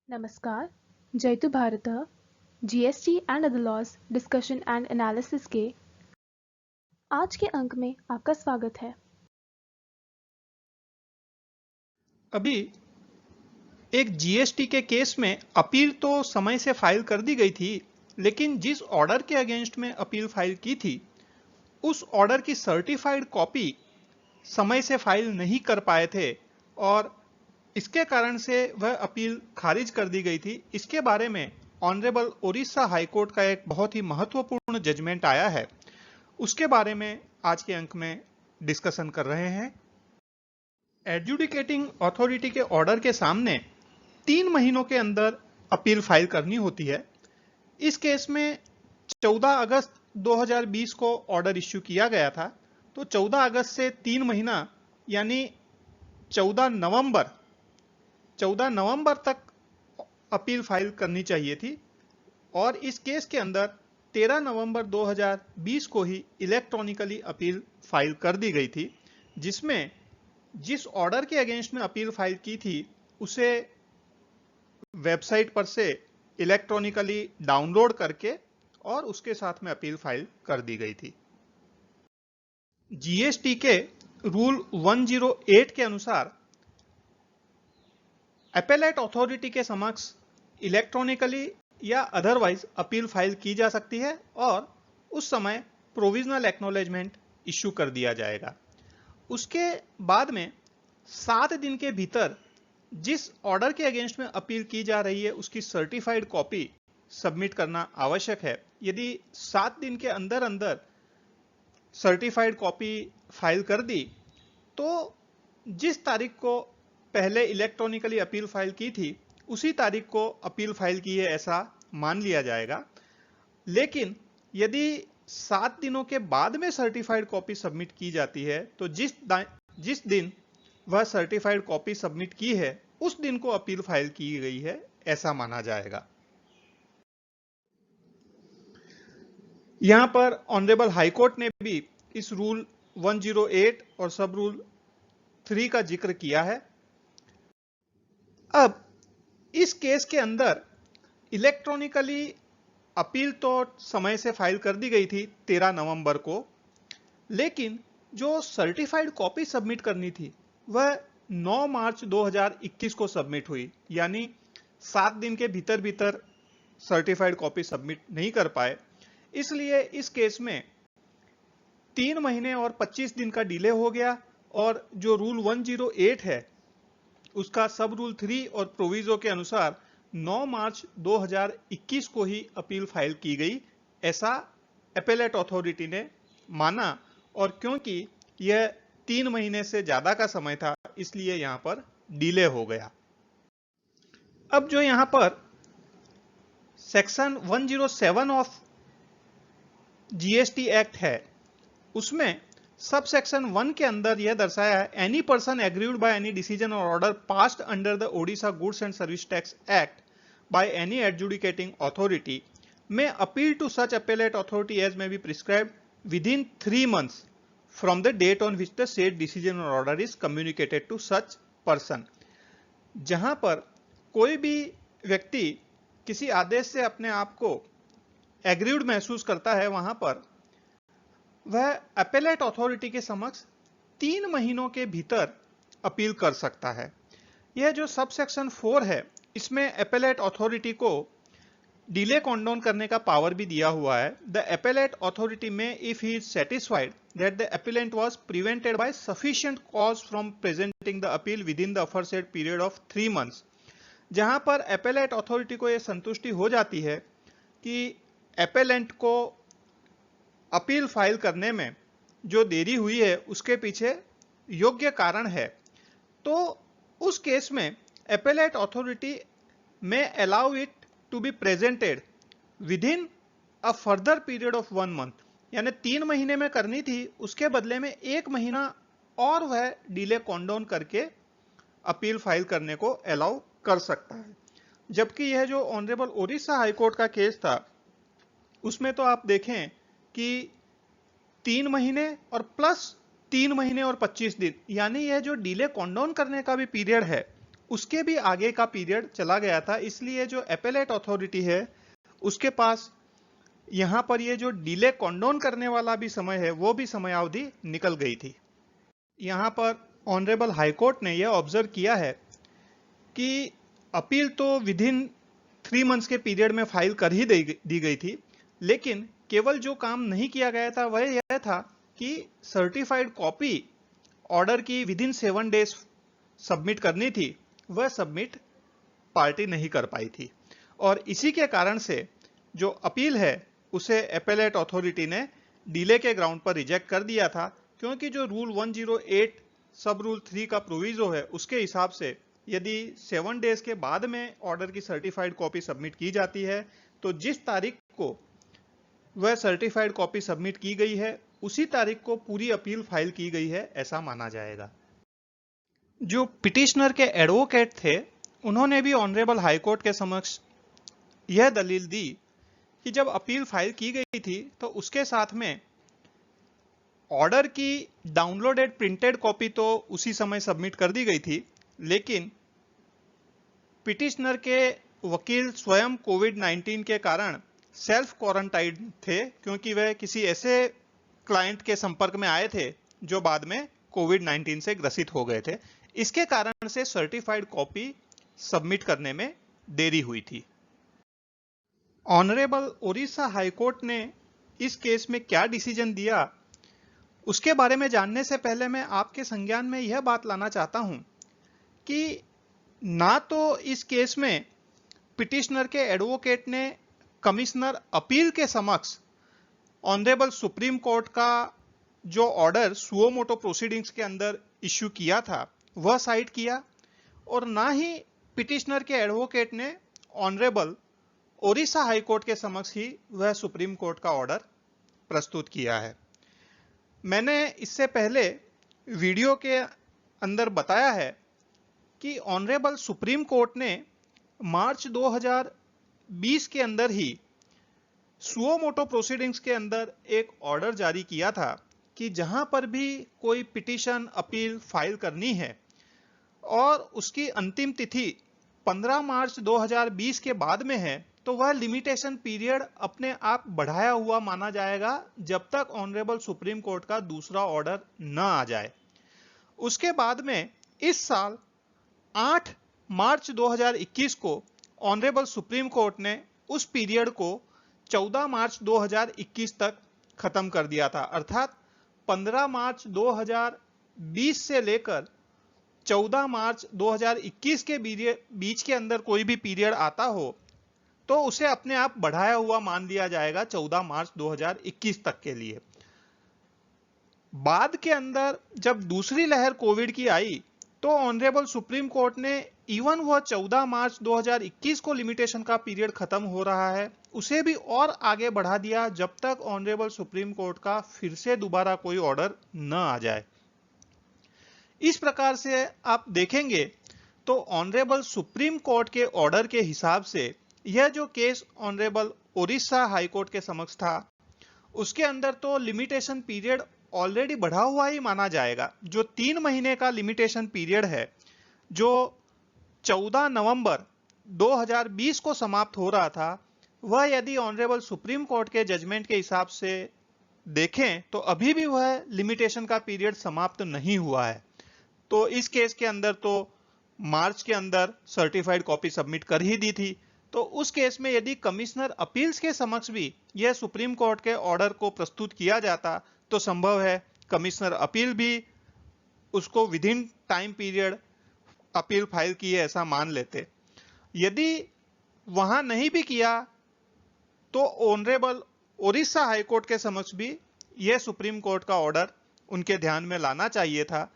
नमस्कार, जयतु भारतः GST and other laws discussion and analysis के आज के अंक में आपका स्वागत है। अभी एक जीएसटी के केस में अपील तो समय से फाइल कर दी गई थी, लेकिन जिस ऑर्डर के अगेंस्ट में अपील फाइल की थी उस ऑर्डर की सर्टिफाइड कॉपी समय से फाइल नहीं कर पाए थे और इसके कारण से वह अपील खारिज कर दी गई थी। इसके बारे में ऑनरेबल ओडिशा हाईकोर्ट का एक बहुत ही महत्वपूर्ण जजमेंट आया है, उसके बारे में आज के अंक में डिस्कशन कर रहे हैं। एडजुडिकेटिंग अथॉरिटी के ऑर्डर के सामने 3 महीनों के अंदर अपील फाइल करनी होती है। इस केस में 14 अगस्त 2020 को ऑर्डर इश्यू किया गया था, तो 14 अगस्त से 3 महीना यानी 14 नवंबर तक अपील फाइल करनी चाहिए थी और इस केस के अंदर 13 नवंबर 2020 को ही इलेक्ट्रॉनिकली अपील फाइल कर दी गई थी, जिसमें जिस ऑर्डर के अगेंस्ट में अपील फाइल की थी उसे वेबसाइट पर से इलेक्ट्रॉनिकली डाउनलोड करके और उसके साथ में अपील फाइल कर दी गई थी। जीएसटी के रूल 108 के अनुसार अपेलेट अथॉरिटी के समक्ष इलेक्ट्रॉनिकली या अदरवाइज अपील फाइल की जा सकती है और उस समय प्रोविजनल एक्नॉलेजमेंट इश्यू कर दिया जाएगा। उसके बाद में 7 दिन के भीतर जिस ऑर्डर के अगेंस्ट में अपील की जा रही है उसकी सर्टिफाइड कॉपी सबमिट करना आवश्यक है। यदि 7 दिन के अंदर अंदर सर्टिफाइड कॉपी फाइल कर दी तो जिस तारीख को पहले इलेक्ट्रॉनिकली अपील फाइल की थी उसी तारीख को अपील फाइल की है ऐसा मान लिया जाएगा। लेकिन यदि 7 दिनों के बाद में सर्टिफाइड कॉपी सबमिट की जाती है तो जिस दिन वह सर्टिफाइड कॉपी सबमिट की है उस दिन को अपील फाइल की गई है ऐसा माना जाएगा। यहां पर ऑनरेबल हाईकोर्ट ने भी इस रूल 108 और सब रूल 3 का जिक्र किया है। अब इस केस के अंदर इलेक्ट्रॉनिकली अपील तो समय से फाइल कर दी गई थी 13 नवंबर को, लेकिन जो सर्टिफाइड कॉपी सबमिट करनी थी वह 9 मार्च 2021 को सबमिट हुई, यानी 7 दिन के भीतर भीतर सर्टिफाइड कॉपी सबमिट नहीं कर पाए। इसलिए इस केस में 3 महीने और 25 दिन का डिले हो गया और जो रूल 108 है उसका सब रूल 3 और प्रोविजो के अनुसार 9 मार्च 2021 को ही अपील फाइल की गई ऐसा अपेलेट अथॉरिटी ने माना। और क्योंकि यह 3 महीने से ज्यादा का समय था इसलिए यहां पर डिले हो गया। अब जो यहां पर सेक्शन 107 ऑफ जीएसटी एक्ट है उसमें सब सेक्शन 1 के अंदर यह दर्शाया है, any person aggrieved by any decision और order passed under the Odisha goods and service tax act by any adjudicating authority may appeal to such appellate authority as may be prescribed within 3 months from the date on which the said decision or order is communicated to such person। जहां पर कोई भी व्यक्ति किसी आदेश से अपने आप को एग्रीव्ड महसूस करता है वहां पर वह अपेलेट अथॉरिटी के समक्ष 3 महीनों के भीतर अपील कर सकता है। यह जो सब सेक्शन 4 है इसमें अपेलेट अथॉरिटी को डिले कॉन्डोन करने का पावर भी दिया हुआ है। द अपेलेट अथॉरिटी में if he is satisfied that the appellant was prevented by sufficient cause from presenting the appeal within the aforesaid period of 3 months. जहां पर अपेलेट अथॉरिटी को यह संतुष्टि हो जाती है कि अपेलेंट को अपील फाइल करने में जो देरी हुई है उसके पीछे योग्य कारण है, तो उस केस में अपेलेट अथॉरिटी में allow it to be presented within a further period of 1 month. यानी 3 महीने में करनी थी उसके बदले में 1 महीना और वह डिले कॉन्डोन करके अपील फाइल करने को अलाउ कर सकता है। जबकि यह जो ऑनरेबल ओडिशा हाईकोर्ट का केस था उसमें तो आप देखें कि 3 महीने और प्लस 3 महीने और 25 दिन, यानी यह जो डिले कॉन्डोन करने का भी पीरियड है उसके भी आगे का पीरियड चला गया था, इसलिए जो एपेलेट अथॉरिटी है उसके पास यहां पर ये जो डिले कंडोन करने वाला भी समय है वो भी समयावधि निकल गई थी। यहां पर ऑनरेबल हाईकोर्ट ने यह ऑब्जर्व किया है कि अपील तो विद इन 3 मंथ्स के पीरियड में फाइल कर ही दी गई थी, लेकिन केवल जो काम नहीं किया गया था वह यह था कि सर्टिफाइड कॉपी ऑर्डर की विद इन 7 डेज सबमिट करनी थी, वह सबमिट पार्टी नहीं कर पाई थी। और इसी के कारण से जो अपील है उसे एपेलेट अथॉरिटी ने डिले के ग्राउंड पर रिजेक्ट कर दिया था, क्योंकि जो रूल 108 सब रूल 3 का प्रोविजो है उसके हिसाब से यदि 7 डेज के बाद में ऑर्डर की सर्टिफाइड कॉपी सबमिट की जाती है तो जिस तारीख को वह सर्टिफाइड कॉपी सबमिट की गई है उसी तारीख को पूरी अपील फाइल की गई है ऐसा माना जाएगा। जो पिटिशनर के एडवोकेट थे उन्होंने भी ऑनरेबल हाईकोर्ट के समक्ष यह दलील दी कि जब अपील फाइल की गई थी तो उसके साथ में ऑर्डर की डाउनलोडेड प्रिंटेड कॉपी तो उसी समय सबमिट कर दी गई थी, लेकिन पिटिशनर के वकील स्वयं कोविड-19 के कारण सेल्फ क्वारंटाइन थे, क्योंकि वह किसी ऐसे क्लाइंट के संपर्क में आए थे जो बाद में कोविड-19 से ग्रसित हो गए थे। इसके कारण से सर्टिफाइड कॉपी सबमिट करने में देरी हुई थी। ऑनरेबल ओडिशा हाईकोर्ट ने इस केस में क्या डिसीजन दिया उसके बारे में जानने से पहले मैं आपके संज्ञान में यह बात लाना चाहता हूं कि ना तो इस केस में पिटिशनर के एडवोकेट ने कमिश्नर अपील के समक्ष ऑनरेबल सुप्रीम कोर्ट का जो ऑर्डर सुओ मोटो प्रोसीडिंग्स के अंदर इश्यू किया था वह साइट किया, और ना ही पिटिशनर के एडवोकेट ने ऑनरेबल ओडिशा हाईकोर्ट के समक्ष ही वह सुप्रीम कोर्ट का ऑर्डर प्रस्तुत किया है। मैंने इससे पहले वीडियो के अंदर बताया है कि ऑनरेबल सुप्रीम कोर्ट ने मार्च 2020 के अंदर ही सुओ मोटो प्रोसीडिंग्स के अंदर एक ऑर्डर जारी किया था कि जहां पर भी कोई पिटीशन अपील फाइल करनी है और उसकी अंतिम तिथि 15 मार्च 2020 के बाद में है तो वह लिमिटेशन पीरियड अपने आप बढ़ाया हुआ माना जाएगा जब तक ऑनरेबल सुप्रीम कोर्ट का दूसरा ऑर्डर न आ जाए। उसके बाद में इस साल 8 मार्च 2021 को ऑनरेबल सुप्रीम कोर्ट ने उस पीरियड को 14 मार्च 2021 तक खत्म कर दिया था, अर्थात 15 मार्च 2020 से लेकर 14 मार्च 2021 के बीच के अंदर कोई भी पीरियड आता हो तो उसे अपने आप बढ़ाया हुआ मान लिया जाएगा 14 मार्च 2021 तक के लिए। बाद के अंदर जब दूसरी लहर कोविड की आई तो ऑनरेबल सुप्रीम कोर्ट ने इवन वह 14 मार्च 2021 को लिमिटेशन का पीरियड खत्म हो रहा है उसे भी और आगे बढ़ा दिया जब तक ऑनरेबल सुप्रीम कोर्ट का फिर से दोबारा कोई ऑर्डर न आ जाए। इस प्रकार से आप देखेंगे तो ऑनरेबल सुप्रीम कोर्ट के ऑर्डर के हिसाब से यह जो केस ऑनरेबल ओडिशा हाईकोर्ट के समक्ष था उसके अंदर तो लिमिटेशन पीरियड ऑलरेडी बढ़ा हुआ ही माना जाएगा। जो 3 महीने का लिमिटेशन पीरियड है जो 14 नवंबर 2020 को समाप्त हो रहा था वह यदि ऑनरेबल सुप्रीम कोर्ट के जजमेंट के हिसाब से देखें तो अभी भी वह लिमिटेशन का पीरियड समाप्त नहीं हुआ है। तो इस केस के अंदर तो मार्च के अंदर सर्टिफाइड कॉपी सबमिट कर ही दी थी, तो उस केस में यदि कमिश्नर अपील्स के समक्ष भी यह सुप्रीम कोर्ट के ऑर्डर को प्रस्तुत किया जाता तो संभव है कमिश्नर अपील भी उसको with in time period appeal file की है ऐसा मान लेते। यदि वहां नहीं भी किया तो ऑनरेबल ओडिशा हाईकोर्ट के समक्ष भी यह सुप्रीम कोर्ट का ऑर्डर उनके ध्यान में लाना चाहिए था,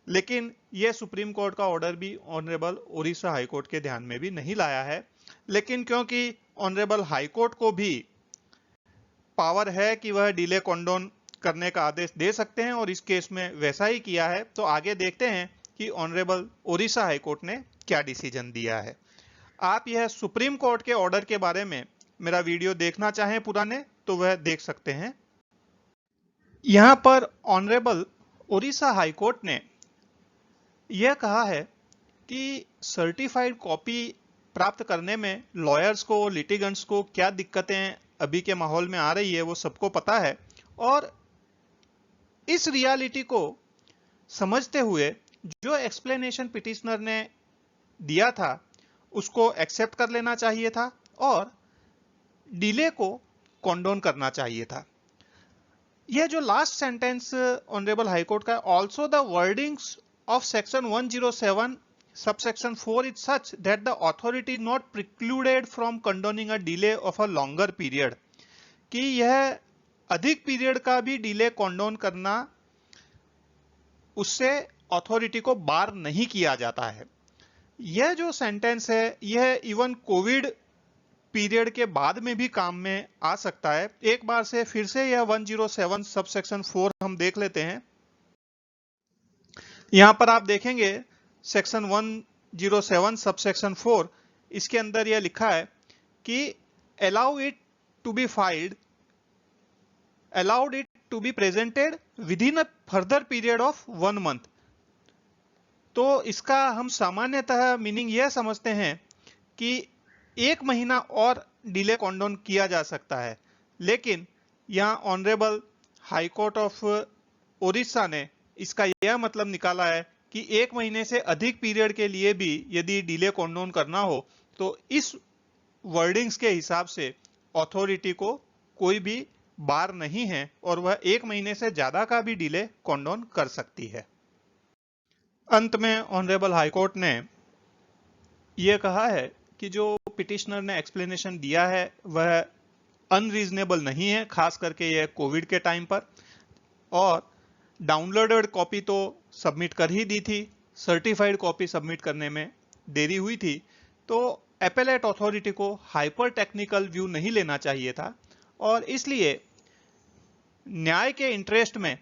लेकिन यह सुप्रीम कोर्ट का ऑर्डर भी ऑनरेबल ओडिशा हाईकोर्ट के ध्यान में भी नहीं लाया है। लेकिन क्योंकि ऑनरेबल हाईकोर्ट को भी पावर है कि वह डिले कंडोन करने का आदेश दे सकते हैं और इस केस में वैसा ही किया है, तो आगे देखते हैं कि ऑनरेबल ओडिशा हाईकोर्ट ने क्या डिसीजन दिया है। आप यह सुप्रीम कोर्ट के ऑर्डर के बारे में मेरा वीडियो देखना चाहें पुराने तो वह देख सकते हैं। यहां पर ऑनरेबल ओडिशा हाईकोर्ट ने यह कहा है कि सर्टिफाइड कॉपी प्राप्त करने में लॉयर्स को, लिटिगेंट्स को क्या दिक्कतें अभी के माहौल में आ रही है वो सबको पता है। और इस रियलिटी को समझते हुए जो एक्सप्लेनेशन पिटिशनर ने दिया था उसको एक्सेप्ट कर लेना चाहिए था और डिले को कॉन्डोन करना चाहिए था। यह जो लास्ट सेंटेंस ऑनरेबल हाईकोर्ट का, also the wordings of section 107 subsection 4 is such that the authority is not precluded from condoning a delay of a longer period, कि यह अधिक पीरियड का भी डिले कॉन्डोन करना उससे अथॉरिटी को बार नहीं किया जाता है। यह जो सेंटेंस है यह इवन कोविड पीरियड के बाद में भी काम में आ सकता है। एक बार से फिर से यह 107 सबसेक्शन 4 हम देख लेते हैं। यहां पर आप देखेंगे सेक्शन 107 सबसेक्शन 4, इसके अंदर यह लिखा है कि allow it to be filed, allowed it to be presented within a further period of 1 month। तो इसका हम सामान्यतः मीनिंग यह समझते हैं कि 1 महीना और डिले कॉन्डोन किया जा सकता है, लेकिन यहां honourable high court of Odisha ने इसका यह मतलब निकाला है कि 1 महीने से अधिक पीरियड के लिए भी यदि डिले कॉन्डोन करना हो तो इस वर्डिंग्स के हिसाब से अथॉरिटी को कोई भी बार नहीं है और वह 1 महीने से ज्यादा का भी डिले कॉन्डोन कर सकती है। अंत में ऑनरेबल हाईकोर्ट ने यह कहा है कि जो पिटिशनर ने एक्सप्लेनेशन दिया है वह अनरीजनेबल नहीं है, खास करके यह कोविड के टाइम पर, और डाउनलोडेड कॉपी तो सबमिट कर ही दी थी, सर्टिफाइड कॉपी सबमिट करने में देरी हुई थी, तो एपेलेट अथॉरिटी को हाइपर टेक्निकल व्यू नहीं लेना चाहिए था और इसलिए न्याय के इंटरेस्ट में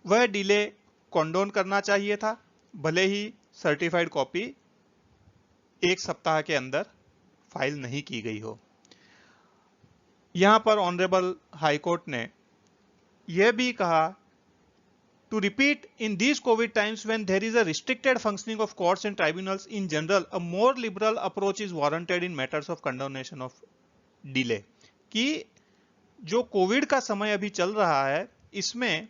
वह डिले कॉन्डोन करना चाहिए था, भले ही सर्टिफाइड कॉपी 1 सप्ताह के अंदर फाइल नहीं की गई हो। यहां पर ऑनरेबल हाईकोर्ट ने यह भी कहा, to repeat, in these covid times when there is a restricted functioning of courts and tribunals in general, a more liberal approach is warranted in matters of condonation of delay. कि जो Covid का समय अभी चल रहा है इसमें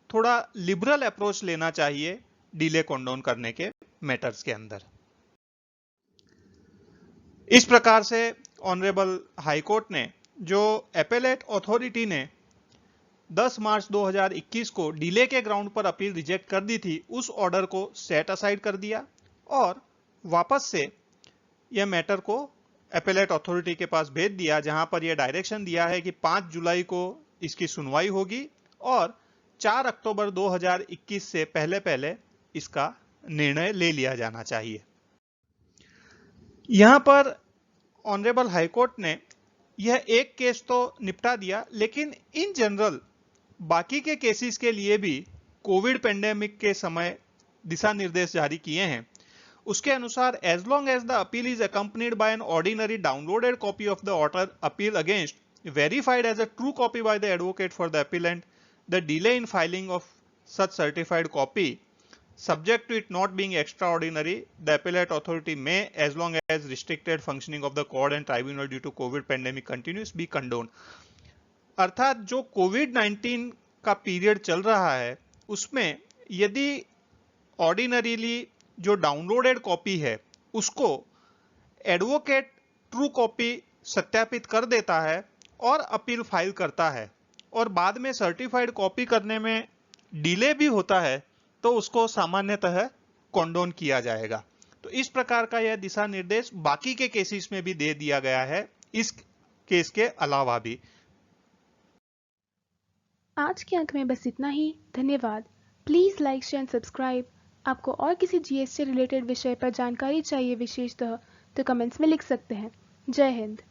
थोड़ा लिबरल अप्रोच लेना चाहिए डिले कॉन्डोन करने के मैटर्स के अंदर। इस प्रकार से ऑनरेबल हाईकोर्ट ने जो एपेलेट अथॉरिटी ने 10 मार्च 2021 को डिले के ग्राउंड पर अपील रिजेक्ट कर दी थी, उस ऑर्डर को सेट असाइड कर दिया और वापस से यह मैटर को एपेलेट अथॉरिटी के पास भेज दिया, जहां पर यह डायरेक्शन दिया है कि 5 जुलाई को इसकी सुनवाई होगी और 4 अक्टूबर 2021 से पहले पहले इसका निर्णय ले लिया जाना चाहिए। यहां पर ऑनरेबल हाईकोर्ट ने यह एक केस तो निपटा दिया, लेकिन इन जनरल बाकी के केसेस के लिए भी कोविड पेंडेमिक के समय दिशा निर्देश जारी किए हैं। उसके अनुसार, as long as the appeal is accompanied by an ordinary downloaded copy of the order appeal against, verified as a true copy by the advocate for the appellant, the delay in filing of such certified copy, subject to it not being extraordinary, the appellate authority may, as long as restricted functioning of the court and tribunal due to COVID pandemic continues, be condoned। अर्थात जो कोविड-19 का period चल रहा है उसमें यदि ordinarily जो downloaded copy है उसको एडवोकेट ट्रू कॉपी सत्यापित कर देता है और अपील फाइल करता है और बाद में सर्टिफाइड कॉपी करने में डिले भी होता है, तो उसको सामान्यतः कॉन्डोन किया जाएगा। तो इस प्रकार का यह दिशा निर्देश बाकी के केसेस में भी दे दिया गया है, इस केस के अलावा भी। आज के अंक में बस इतना ही। धन्यवाद। Please like, share and subscribe. आपको और किसी जीएस से रिलेटेड विषय पर जानकारी चाहिए विशेषतः तो कमेंट्स में लिख सकते हैं। जय हिंद।